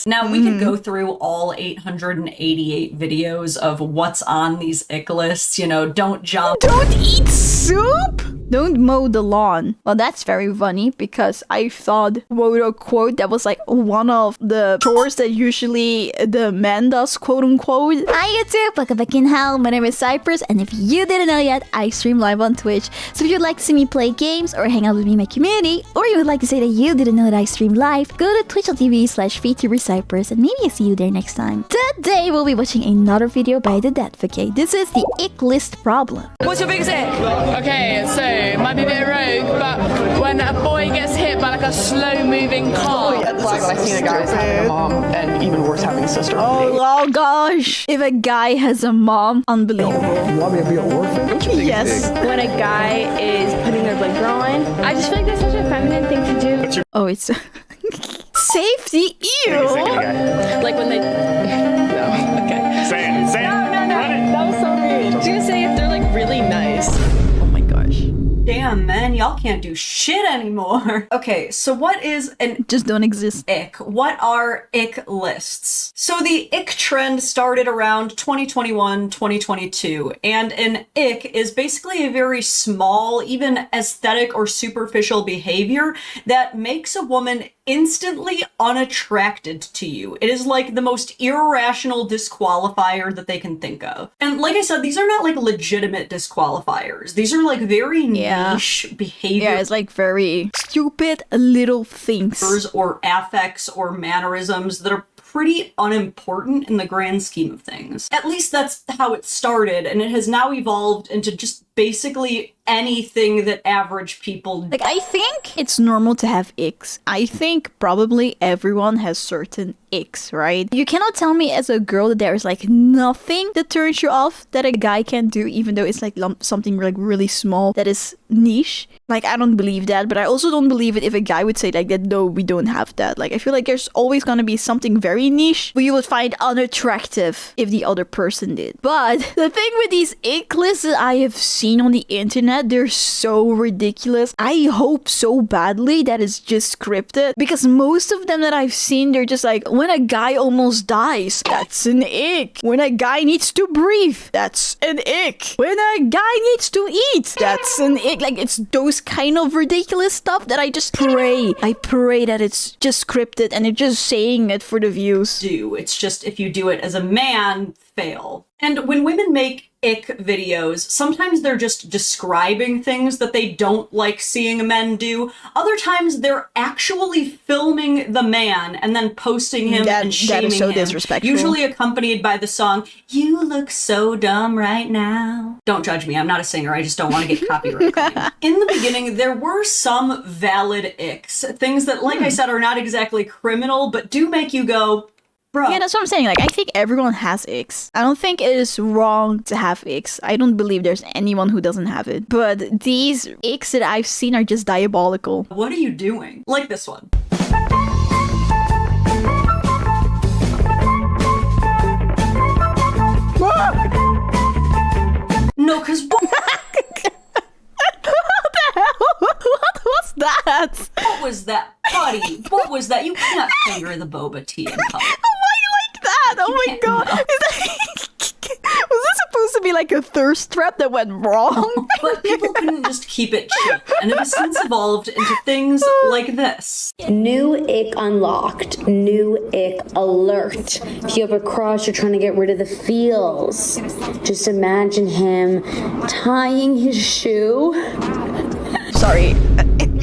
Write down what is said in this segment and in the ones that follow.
Now, we could go through all 888 videos of what's on these ick lists. You know, don't jump. Don't eat soup? Don't mow the lawn. Well, that's very funny because I thought, quote unquote, that was like one of the chores that usually the man does, quote unquote. Hi YouTube, welcome back in hell. My name is Cypress, and if you didn't know yet, I stream live on Twitch. So if you'd like to see me play games or hang out with me in my community, or you would like to say that you didn't know that I stream live, go to twitch.tv/vtuber and maybe I'll see you there next time. Today we'll be watching another video by the Advocate. This is the ick list problem. What's your biggest ick? Okay, so might be a bit rogue, but when a boy gets hit by like a slow-moving car. It's like when I seen a guy having a mom, and even worse having a sister. Oh gosh. If a guy has a mom, unbelievable. You want me to be an orphan? Yes. When a guy is putting their blanket on, I just feel like that's such a feminine thing to do. Oh, it's safety. Ew. Like when they. No. Okay. Say it. Say it. No. That was so weird. I was gonna say if they're like really nice. Oh my gosh. Damn, man, y'all can't do shit anymore. Okay, so what is an Just don't exist. ick? What are ick lists? So the ick trend started around 2021, 2022, and an ick is basically a very small, even aesthetic or superficial behavior that makes a woman instantly unattracted to you. It is like the most irrational disqualifier that they can think of. And like I said, these are not like legitimate disqualifiers. These are like very niche behaviors. Yeah, it's like very stupid little things. Or affects or mannerisms that are pretty unimportant in the grand scheme of things. At least that's how it started, and it has now evolved into just basically anything that average people do. Like, I think it's normal to have icks. I think probably everyone has certain icks, right? You cannot tell me as a girl that there is like nothing that turns you off that a guy can do, even though it's like something like really small that is niche. Like, I don't believe that, but I also don't believe it if a guy would say like that, no, we don't have that. Like, I feel like there's always gonna be something very niche where you would find unattractive if the other person did. But the thing with these ick lists that I have seen on the internet, they're so ridiculous. I hope so badly that it's just scripted, because most of them that I've seen, they're just like, when a guy almost dies, that's an ick. When a guy needs to breathe, that's an ick. When a guy needs to eat, that's an ick. Like, it's those kind of ridiculous stuff that I just pray. I pray that it's just scripted and they're just saying it for the views. It's just if you do it as a man, fail. And when women make ick videos, sometimes they're just describing things that they don't like seeing men do. Other times they're actually filming the man and then posting him and shaming that is so him. disrespectful. Usually accompanied by the song, "You look so dumb right now." Don't judge me, I'm not a singer, I just don't want to get copyright claim. In the beginning, there were some valid icks. Things that, like I said, are not exactly criminal, but do make you go, bro. Yeah, that's what I'm saying. Like, I think everyone has icks. I don't think it is wrong to have icks. I don't believe there's anyone who doesn't have it. But these icks that I've seen are just diabolical. What are you doing? Like this one. No, because what What was that? What was that? Buddy, what was that? You can't finger the boba tea in public. Why you like that? Oh my god. Was this supposed to be like a thirst trap that went wrong? But people couldn't just keep it cheap, and it has since evolved into things like this. New ick unlocked. New ick alert. If you have a crush, you're trying to get rid of the feels. Just imagine him tying his shoe. Sorry,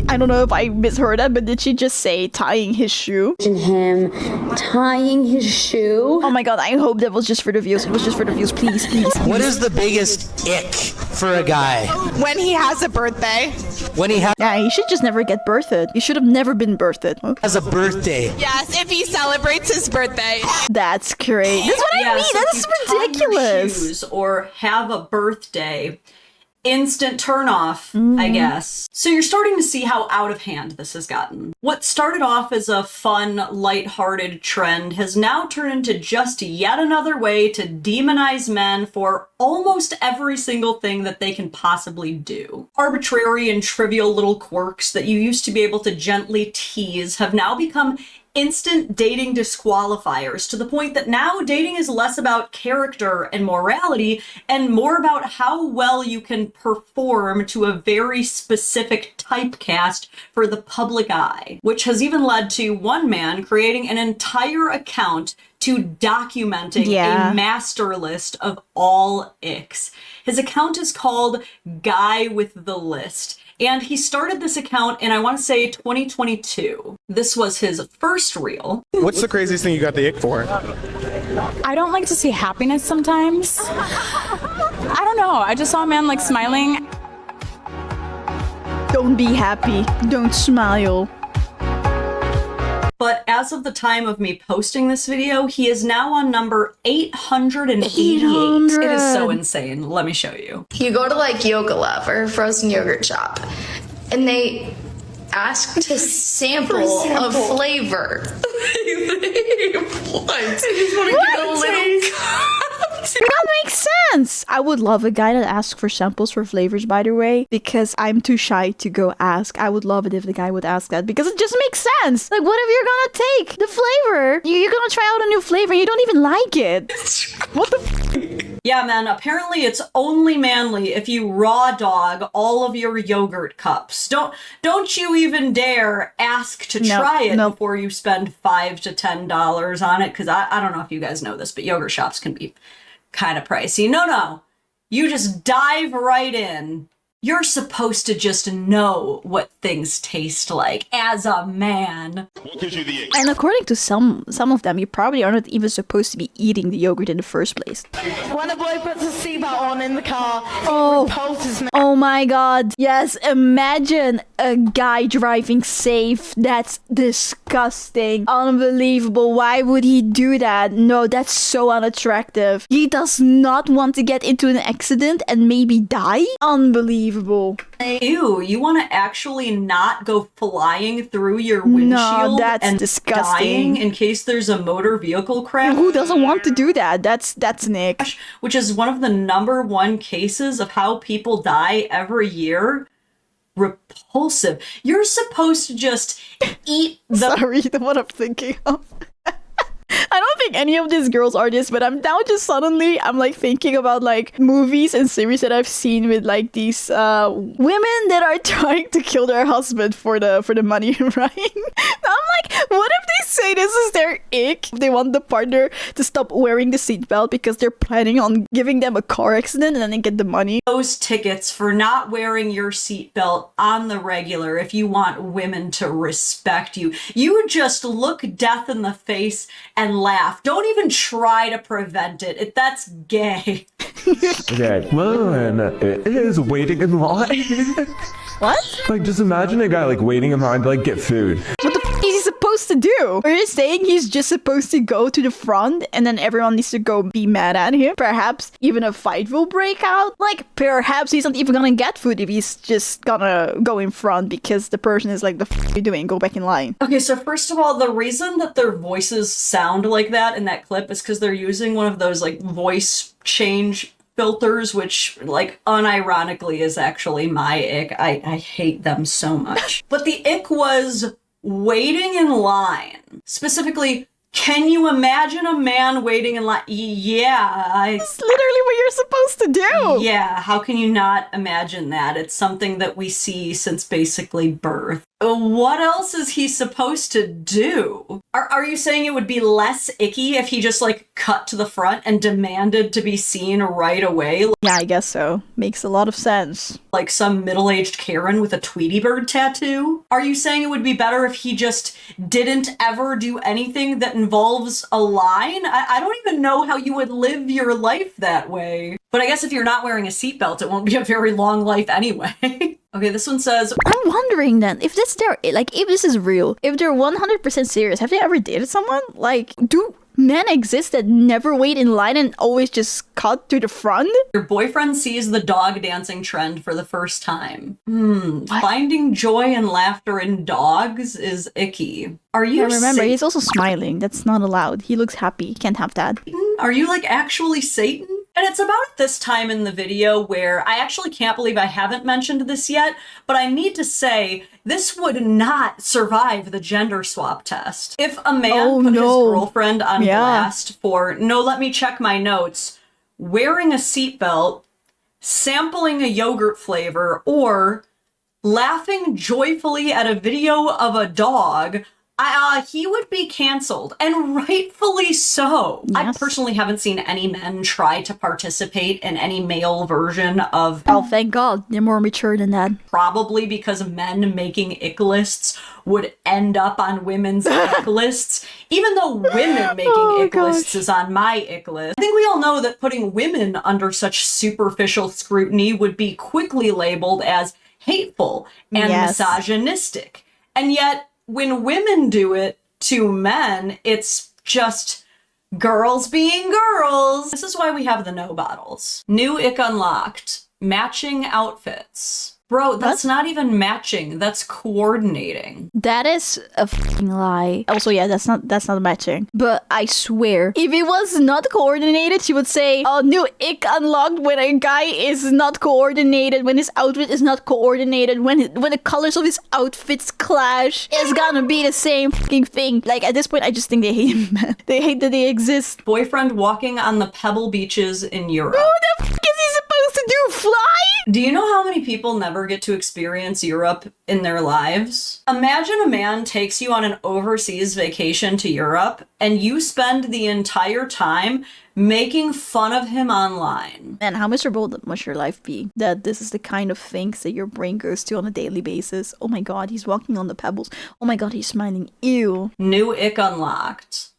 I don't know if I misheard that, but did she just say tying his shoe? Imagine him tying his shoe. Oh my god, I hope that was just for the views. It was just for the views, please, please. What is the biggest ick for a guy? When he has a birthday. When he Yeah, you should just never get birthed. You should have never been birthed. has a birthday. Yes, if he celebrates his birthday. That's great. That's what I mean. so That if is you tie your ridiculous. shoes or have a birthday, instant turn off, I guess. So you're starting to see how out of hand this has gotten. What started off as a fun, lighthearted trend has now turned into just yet another way to demonize men for almost every single thing that they can possibly do. Arbitrary and trivial little quirks that you used to be able to gently tease have now become instant dating disqualifiers to the point that now dating is less about character and morality and more about how well you can perform to a very specific typecast for the public eye, which has even led to one man creating an entire account to documenting a master list of all icks. His account is called Guy with the List, and he started this account in, I want to say, 2022. This was his first reel. What's the craziest thing you got the ick for? I don't like to see happiness sometimes. I don't know. I just saw a man like smiling. Don't be happy. Don't smile. But as of the time of me posting this video, he is now on number 888. 800. It is so insane. Let me show you. You go to like Yoga Love or frozen yogurt shop, and they ask to sample a flavor. What? I just want to get a little. That makes sense. I would love a guy that asks for samples for flavors, by the way, because I'm too shy to go ask. I would love it if the guy would ask that because it just makes sense. Like, what if you're gonna take the flavor? You're gonna try out a new flavor and you don't even like it. What the Yeah, man, apparently it's only manly if you raw dog all of your yogurt cups. Don't you even dare ask to try it before you spend $5 to $10 on it, because I don't know if you guys know this, but yogurt shops can be kind of pricey. No. You just dive right in. You're supposed to just know what things taste like as a man. What gives you the ick? And according to some of them, you probably are not even supposed to be eating the yogurt in the first place. When a boy puts a seatbelt on in the car, Oh. it repulses me. Oh my god. Yes, imagine a guy driving safe. That's disgusting. Unbelievable. Why would he do that? No, that's so unattractive. He does not want to get into an accident and maybe die? Unbelievable. Ew, you want to actually not go flying through your windshield No, that's and disgusting. dying in case there's a motor vehicle crash? Who doesn't want to do that? That's Nick. Which is one of the #1 cases of how people die every year. Repulsive. You're supposed to just eat the Sorry, what I'm thinking of. I don't think any of these girls are this, but I'm now just suddenly I'm like thinking about like movies and series that I've seen with like these women that are trying to kill their husband for the money, right? I'm like, what if they say this is their ick? They want the partner to stop wearing the seatbelt because they're planning on giving them a car accident and then they get the money. those tickets for not wearing your seatbelt on the regular if you want women to respect you. You just look death in the face and laugh. Don't even try to prevent it. That's gay. Okay, one is waiting in line. What? Like, just imagine a guy like waiting in line to like get food. What the f is he supposed to do? Are you saying he's just supposed to go to the front and then everyone needs to go be mad at him? Perhaps even a fight will break out? Like, perhaps he's not even gonna get food if he's just gonna go in front because the person is like, the f are you doing? Go back in line. Okay, so first of all, the reason that their voices sound like that in that clip is because they're using one of those like voice change filters, which like unironically is actually my ick. I hate them so much. But the ick was waiting in line. Specifically, can you imagine a man waiting in line? Yeah, It's literally what you're supposed to do. yeah, how can you not imagine that? It's something that we see since basically birth. What else is he supposed to do? Are you saying it would be less icky if he just like cut to the front and demanded to be seen right away? Yeah, I guess so. Makes a lot of sense. Like some middle-aged Karen with a Tweety Bird tattoo? Are you saying it would be better if he just didn't ever do anything that involves a line? I don't even know how you would live your life that way. But I guess if you're not wearing a seatbelt, it won't be a very long life anyway. Okay, this one says, I'm wondering then, if this if this is real, if they're 100% serious, have they ever dated someone? Like, do men exist that never wait in line and always just cut to the front? your boyfriend sees the dog dancing trend for the first time. Finding joy and laughter in dogs is icky. Are you Yeah, remember, Satan? he's also smiling. That's not allowed. He looks happy. Can't have that. Are you like actually Satan? And it's about this time in the video where I actually can't believe I haven't mentioned this yet, but I need to say this would not survive the gender swap test. If a man put his girlfriend on blast for, no, let me check my notes, wearing a seatbelt, sampling a yogurt flavor, or laughing joyfully at a video of a dog, he would be canceled, and rightfully so. Yes. I personally haven't seen any men try to participate in any male version of... Oh, thank God. They're more mature than that. Probably because men making ick lists would end up on women's ick lists, even though women making ick lists is on my ick list. I think we all know that putting women under such superficial scrutiny would be quickly labeled as hateful and misogynistic. And yet, when women do it to men, it's just girls being girls. This is why we have the no bottles. New ick unlocked. Matching outfits. Bro, that's not even matching. That's coordinating. That is a fucking lie. Also, yeah, that's not matching. But I swear, if it was not coordinated, she would say, "Oh, new ick unlocked when a guy is not coordinated, when his outfit is not coordinated, when the colors of his outfits clash, it's gonna be the same fucking thing." Like at this point, I just think they hate men. They hate that they exist. Boyfriend walking on the pebble beaches in Europe. Who the fuck is he supposed to do? Fly? Do you know how many people never get to experience Europe in their lives? Imagine a man takes you on an overseas vacation to Europe and you spend the entire time making fun of him online. And how miserable must your life be that this is the kind of things that your brain goes to on a daily basis? Oh my God, he's walking on the pebbles. Oh my God, he's smiling. Ew. New ick unlocked.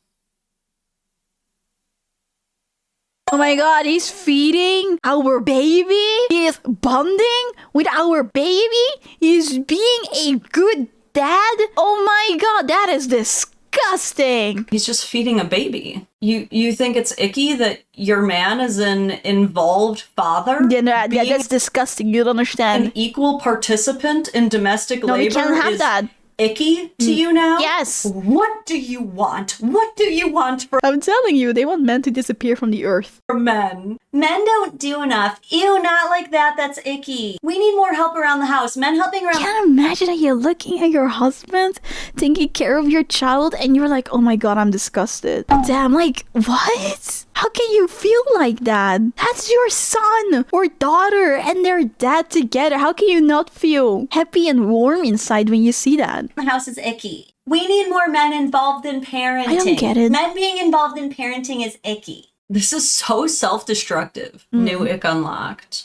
Oh my God, he's feeding our baby. He is bonding with our baby. He's being a good dad. Oh my God, that is disgusting. He's just feeding a baby. You think it's icky that your man is an involved father? Yeah, no, that's disgusting. You don't understand. An equal participant in domestic labor. No, we can't have that. Icky to you now? Yes. What do you want? What do you want from... I'm telling you, they want men to disappear from the earth. For men? Men don't do enough. Ew, not like that. That's icky. We need more help around the house. Men helping around... Can't imagine that you're looking at your husband taking care of your child and you're like, oh my God, I'm disgusted. Damn, like, what? How can you feel like that? That's your son or daughter and their dad together. How can you not feel happy and warm inside when you see that? The house is icky. We need more men involved in parenting. I don't get it. Men being involved in parenting is icky. This is so self-destructive. New ick unlocked.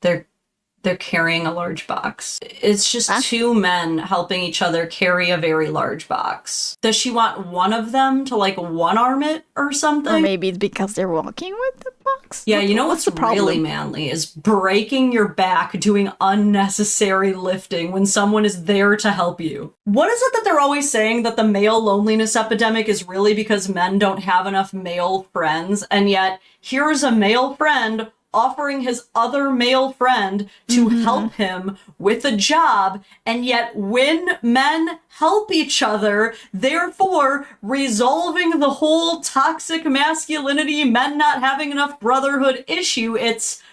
They're carrying a large box. It's just two men helping each other carry a very large box. Does she want one of them to like one-arm it or something? Or maybe it's because they're walking with the box. Yeah, you know what's the problem? really manly is breaking your back doing unnecessary lifting when someone is there to help you. What is it that they're always saying that the male loneliness epidemic is really because men don't have enough male friends, and yet here's a male friend offering his other male friend to help him with a job, and yet when men help each other, therefore resolving the whole toxic masculinity, men not having enough brotherhood issue, it's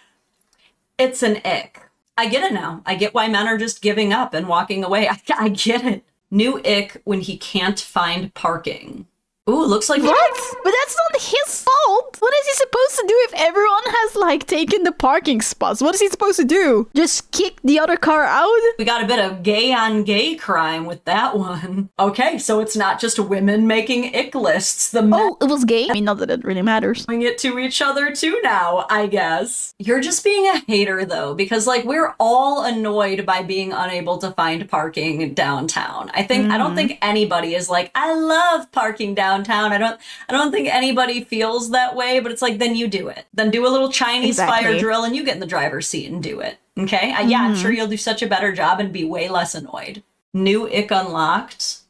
an ick. I get it now. I get why men are just giving up and walking away. I get it. New ick when he can't find parking. Ooh, looks like... What? But that's not his fault! What is he supposed to do if everyone has, like, taken the parking spots? What is he supposed to do? Just kick the other car out? We got a bit of gay-on-gay crime with that one. Okay, so it's not just women making ick lists. The men... Oh, it was gay? I mean, not that it really matters. Doing it to each other too now, I guess. You're just being a hater, though, because, like, we're all annoyed by being unable to find parking downtown. I don't think anybody is like, I love parking downtown. I don't think anybody feels that way, but it's like, then you do it. Then do a little Chinese fire drill and you get in the driver's seat and do it. Okay? Yeah, I'm sure you'll do such a better job and be way less annoyed. New ick unlocked.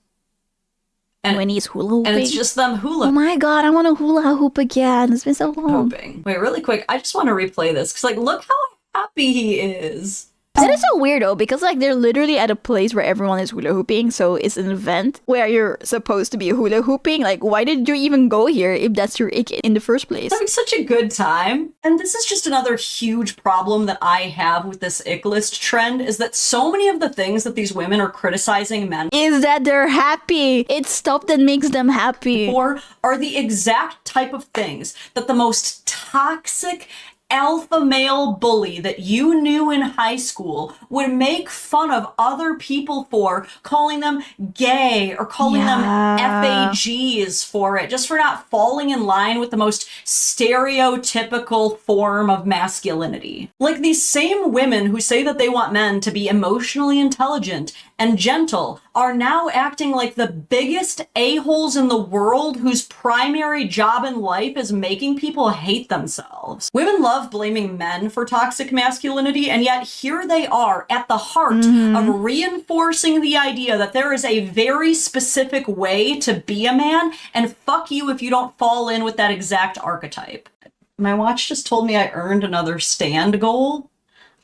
And when he's hula hooping. And it's just them hula. Oh my God, I want to hula hoop again. It's been so long. Wait, really quick. I just want to replay this because, like, look how happy he is. That is so weird though, because like they're literally at a place where everyone is hula hooping, so it's an event where you're supposed to be hula hooping. Like, why did you even go here if that's your ick in the first place? Having such a good time. And this is just another huge problem that I have with this ick list trend, is that so many of the things that these women are criticizing men is that they're happy. It's stuff that makes them happy. for are the exact type of things that the most toxic alpha male bully that you knew in high school would make fun of other people for, calling them gay or calling them FAGs for it, just for not falling in line with the most stereotypical form of masculinity. Like these same women who say that they want men to be emotionally intelligent and gentle are now acting like the biggest a-holes in the world whose primary job in life is making people hate themselves. Women love blaming men for toxic masculinity, and yet here they are at the heart of reinforcing the idea that there is a very specific way to be a man, and fuck you if you don't fall in with that exact archetype. My watch just told me I earned another stand goal.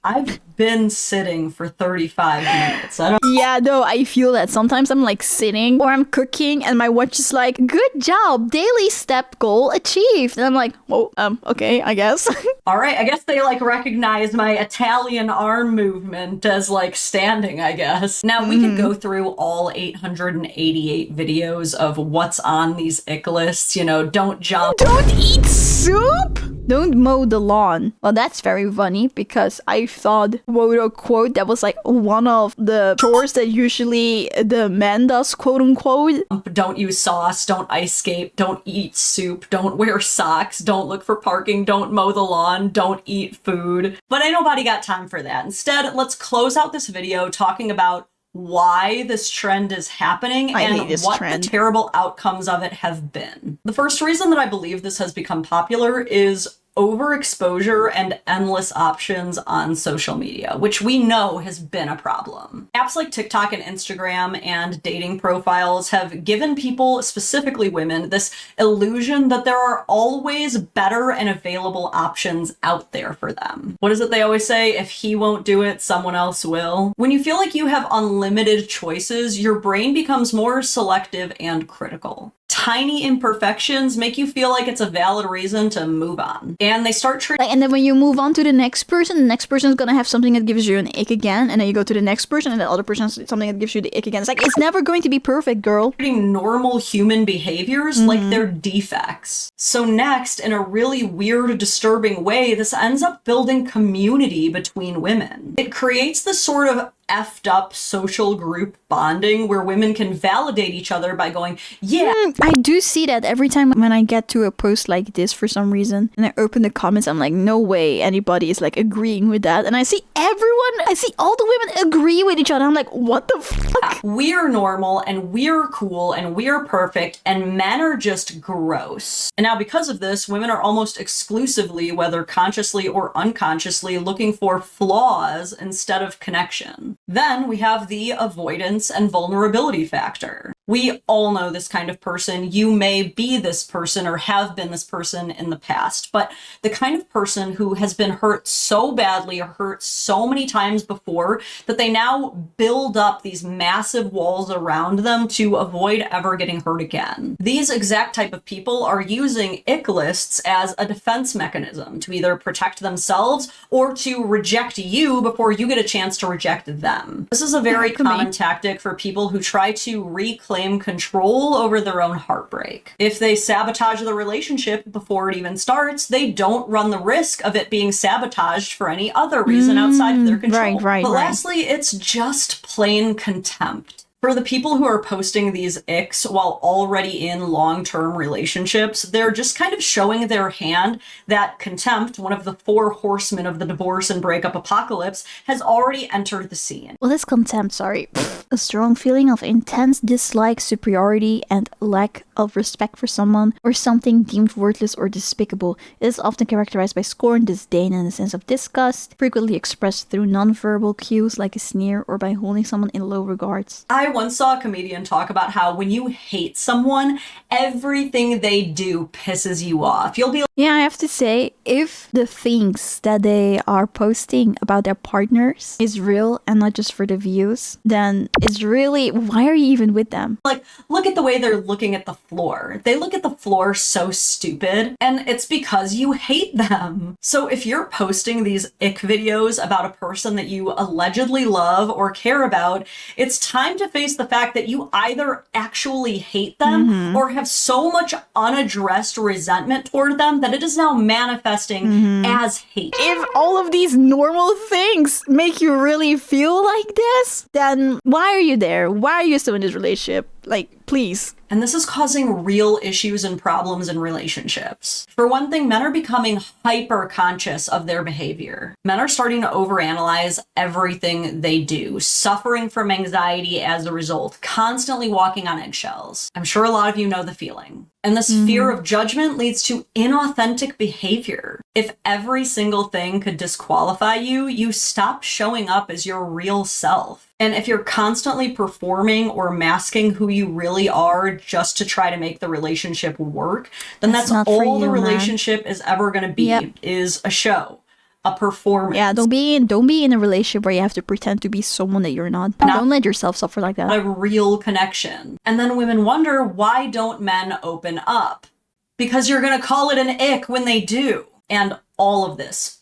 I've been sitting for 35 minutes. Yeah, no, I feel that. Sometimes I'm like sitting or I'm cooking and my watch is like, good job, daily step goal achieved. And I'm like, oh, okay, I guess. All right, I guess they like recognize my Italian arm movement as like standing, I guess. Now we could go through all 888 videos of what's on these ick lists. You know, don't jump. Don't eat soup? Don't mow the lawn. Well, that's very funny because I thought, quote unquote, that was like one of the chores that usually the man does, quote unquote. Don't use sauce, don't ice skate, don't eat soup, don't wear socks, don't look for parking, don't mow the lawn, don't eat food. But ain't nobody got time for that. Instead, let's close out this video talking about why this trend is happening and what the terrible outcomes of it have been. The first reason that I believe this has become popular is overexposure and endless options on social media, which we know has been a problem. Apps like TikTok and Instagram and dating profiles have given people, specifically women, this illusion that there are always better and available options out there for them. What is it they always say? If he won't do it, someone else will. When you feel like you have unlimited choices, your brain becomes more selective and critical. Tiny imperfections make you feel like it's a valid reason to move on. And they start treating... And then when you move on to the next person is gonna have something that gives you an ick again, and then you go to the next person, and the other person has something that gives you the ick again. It's like, it's never going to be perfect, girl. Treating normal human behaviors like they're defects. So next, in a really weird, disturbing way, this ends up building community between women. It creates this sort of effed up social group bonding where women can validate each other by going, yeah. I do see that every time when I get to a post like this for some reason and I open the comments, I'm like, no way anybody is like agreeing with that. And I see all the women agree with each other. I'm like, what the fuck? We're normal and we're cool and we're perfect and men are just gross. And now because of this, women are almost exclusively, whether consciously or unconsciously, looking for flaws instead of connection. Then we have the avoidance and vulnerability factor. We all know this kind of person. You may be this person or have been this person in the past, but the kind of person who has been hurt so badly or hurt so many times before that they now build up these massive walls around them to avoid ever getting hurt again. These exact type of people are using ick lists as a defense mechanism to either protect themselves or to reject you before you get a chance to reject them. This is a very common tactic for people who try to reclaim control over their own heartbreak. If they sabotage the relationship before it even starts, they don't run the risk of it being sabotaged for any other reason outside of their control. But lastly, it's just plain contempt. For the people who are posting these icks while already in long-term relationships, they're just kind of showing their hand that contempt, one of the 4 horsemen of the divorce and breakup apocalypse, has already entered the scene. What is contempt? Sorry. A strong feeling of intense dislike, superiority, and lack of respect for someone or something deemed worthless or despicable. It is often characterized by scorn, disdain, and a sense of disgust, frequently expressed through nonverbal cues like a sneer or by holding someone in low regards. I once saw a comedian talk about how when you hate someone, everything they do pisses you off. You'll be Yeah, I have to say, if the things that they are posting about their partners is real and not just for the views, then it's really, why are you even with them? Like, look at the way they're looking at the floor. They look at the floor so stupid, and it's because you hate them. So if you're posting these ick videos about a person that you allegedly love or care about, it's time to face the fact that you either actually hate them or have so much unaddressed resentment toward them that it is now manifesting as hate. If all of these normal things make you really feel like this, then why are you there? Why are you still in this relationship? Like, please. And this is causing real issues and problems in relationships. For one thing, men are becoming hyper conscious of their behavior. Men are starting to overanalyze everything they do, suffering from anxiety as a result, constantly walking on eggshells. I'm sure a lot of you know the feeling. And this fear of judgment leads to inauthentic behavior. If every single thing could disqualify you, you stop showing up as your real self. And if you're constantly performing or masking who you really are just to try to make the relationship work, then that's all the relationship is ever going to be, is a show, a performance. Yeah, don't be in a relationship where you have to pretend to be someone that you're not. Don't let yourself suffer like that. A real connection. And then women wonder, why don't men open up? Because you're going to call it an ick when they do. And all of this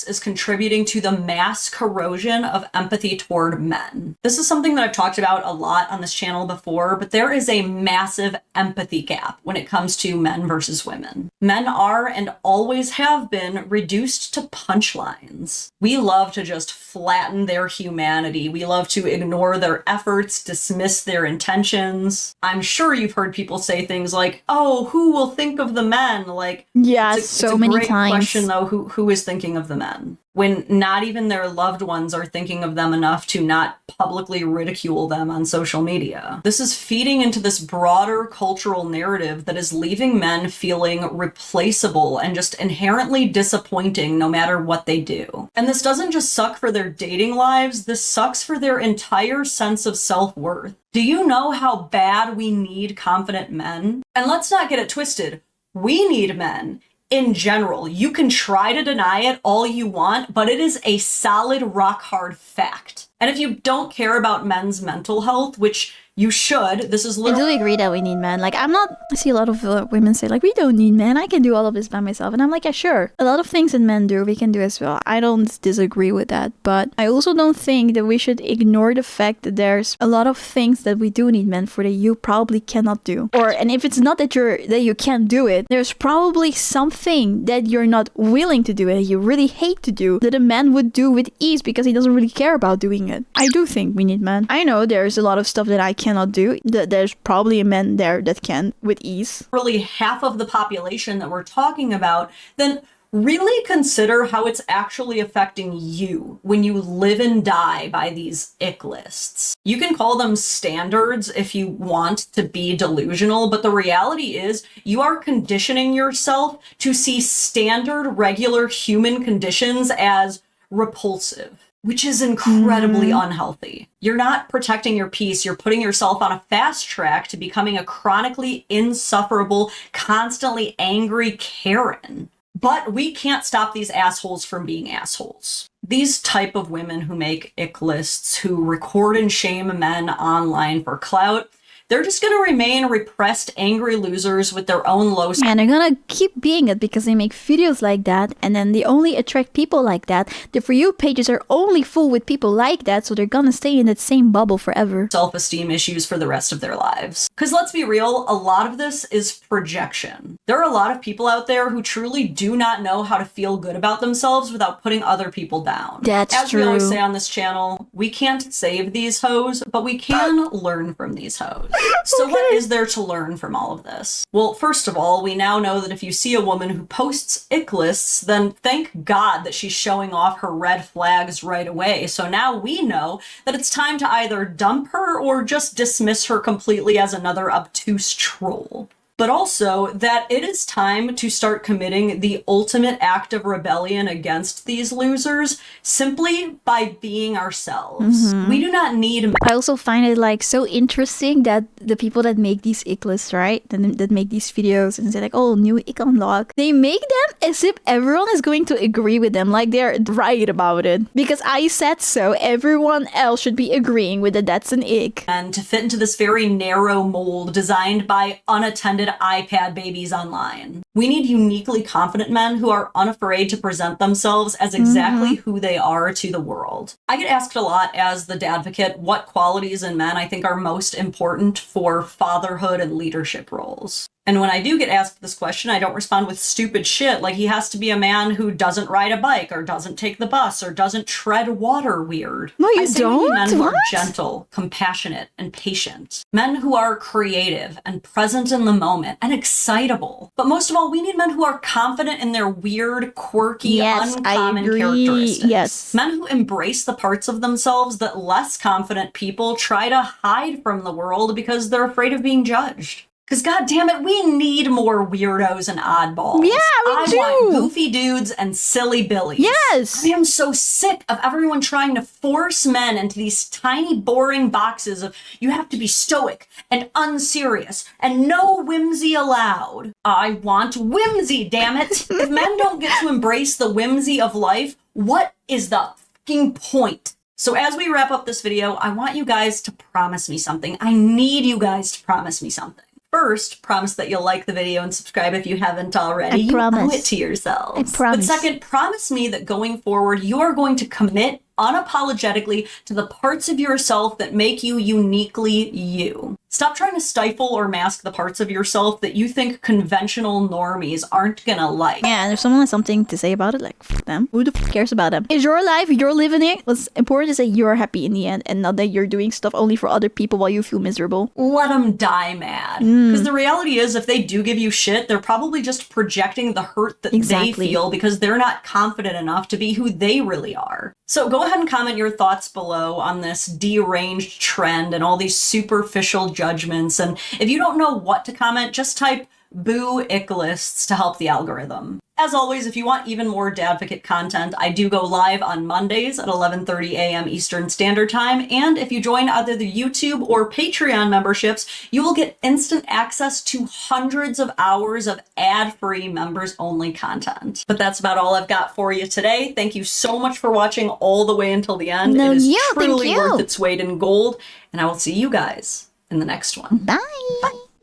is contributing to the mass corrosion of empathy toward men. This is something that I've talked about a lot on this channel before, but there is a massive empathy gap when it comes to men versus women. Men are and always have been reduced to punchlines. We love to just flatten their humanity. We love to ignore their efforts, dismiss their intentions. I'm sure you've heard people say things like, oh, who will think of the men? Like, yeah, it's so a many great times. Question though, who is thinking of the men? When not even their loved ones are thinking of them enough to not publicly ridicule them on social media. This is feeding into this broader cultural narrative that is leaving men feeling replaceable and just inherently disappointing no matter what they do. And this doesn't just suck for their dating lives, this sucks for their entire sense of self-worth. Do you know how bad we need confident men? And let's not get it twisted. We need men. In general, you can try to deny it all you want, but it is a solid rock hard fact. And if you don't care about men's mental health, which you should, this is literally— I do agree that we need men. Like, I see a lot of women say, like, we don't need men. I can do all of this by myself. And I'm like, yeah, sure. A lot of things that men do, we can do as well. I don't disagree with that. But I also don't think that we should ignore the fact that there's a lot of things that we do need men for that you probably cannot do. And if it's not that you can't do it, there's probably something that you're not willing to do and you really hate to do that a man would do with ease because he doesn't really care about doing it. I do think we need men. I know there's a lot of stuff that I cannot do. There's probably a man there that can with ease. Really half of the population that we're talking about, then really consider how it's actually affecting you when you live and die by these ick lists. You can call them standards if you want to be delusional, but the reality is you are conditioning yourself to see standard, regular human conditions as repulsive, which is incredibly unhealthy. You're not protecting your peace. You're putting yourself on a fast track to becoming a chronically insufferable, constantly angry Karen. But we can't stop these assholes from being assholes. These type of women who make ick lists, who record and shame men online for clout, they're just going to remain repressed, angry losers with their own low... And they're going to keep being it because they make videos like that, and then they only attract people like that. The For You pages are only full with people like that, so they're going to stay in that same bubble forever. Self-esteem issues for the rest of their lives. Because let's be real, a lot of this is projection. There are a lot of people out there who truly do not know how to feel good about themselves without putting other people down. That's As true. we always say on this channel, we can't save these hoes, but we can learn from these hoes. So what is there to learn from all of this? Well, first of all, we now know that if you see a woman who posts ick lists, then thank God that she's showing off her red flags right away. So now we know that it's time to either dump her or just dismiss her completely as another obtuse troll. but also that it is time to start committing the ultimate act of rebellion against these losers simply by being ourselves. We do not need. I also find it like so interesting that the people that make these ick lists, right, that make these videos and say like, oh, new ick unlock, they make them as if everyone is going to agree with them, like they're right about it. Because I said so, everyone else should be agreeing with that that's an ick. And to fit into this very narrow mold designed by unattended iPad babies online. We need uniquely confident men who are unafraid to present themselves as exactly who they are to the world. I get asked a lot as the dadvocate what qualities in men I think are most important for fatherhood and leadership roles. And when I do get asked this question, I don't respond with stupid shit like he has to be a man who doesn't ride a bike or doesn't take the bus or doesn't tread water weird. No, you I say don't? we need men who are What? gentle, compassionate, and patient. Men who are creative and present in the moment and excitable. But most of all, we need men who are confident in their weird, quirky, Yes, I uncommon agree. characteristics. Yes. Men who embrace the parts of themselves that less confident people try to hide from the world because they're afraid of being judged. Because goddammit, we need more weirdos and oddballs. Yeah, we I do. want goofy dudes and silly billies. Yes. I am so sick of everyone trying to force men into these tiny, boring boxes of you have to be stoic and unserious and no whimsy allowed. I want whimsy, damn it. If men don't get to embrace the whimsy of life, what is the fucking point? So as we wrap up this video, I want you guys to promise me something. I need you guys to promise me something. First, promise that you'll like the video and subscribe if you haven't already. I promise. You owe it to yourselves. I promise. But second, promise me that going forward, you are going to commit unapologetically to the parts of yourself that make you uniquely you. Stop trying to stifle or mask the parts of yourself that you think conventional normies aren't gonna like. Yeah, and if someone has something to say about it, like, f them. Who the f cares about them? It's your life, you're living it. What's important is that you're happy in the end and not that you're doing stuff only for other people while you feel miserable. Let them die mad. Because the reality is, if they do give you shit, they're probably just projecting the hurt that Exactly. they feel because they're not confident enough to be who they really are. So go ahead and comment your thoughts below on this deranged trend and all these superficial judgments. And if you don't know what to comment, just type boo ick lists to help the algorithm. As always, if you want even more Dadvocate content, I do go live on Mondays at 11:30 a.m. Eastern Standard Time, and if you join either the YouTube or Patreon memberships, you will get instant access to hundreds of hours of ad-free members-only content. But that's about all I've got for you today. Thank you so much for watching all the way until the end. No, it is yeah, thank truly you. worth its weight in gold, and I will see you guys in the next one. Bye!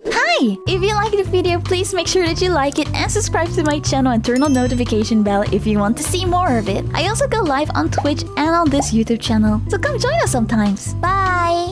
Hi! If you like the video, please make sure that you like it and subscribe to my channel and turn on notification bell if you want to see more of it. I also go live on Twitch and on this YouTube channel, so come join us sometimes. Bye!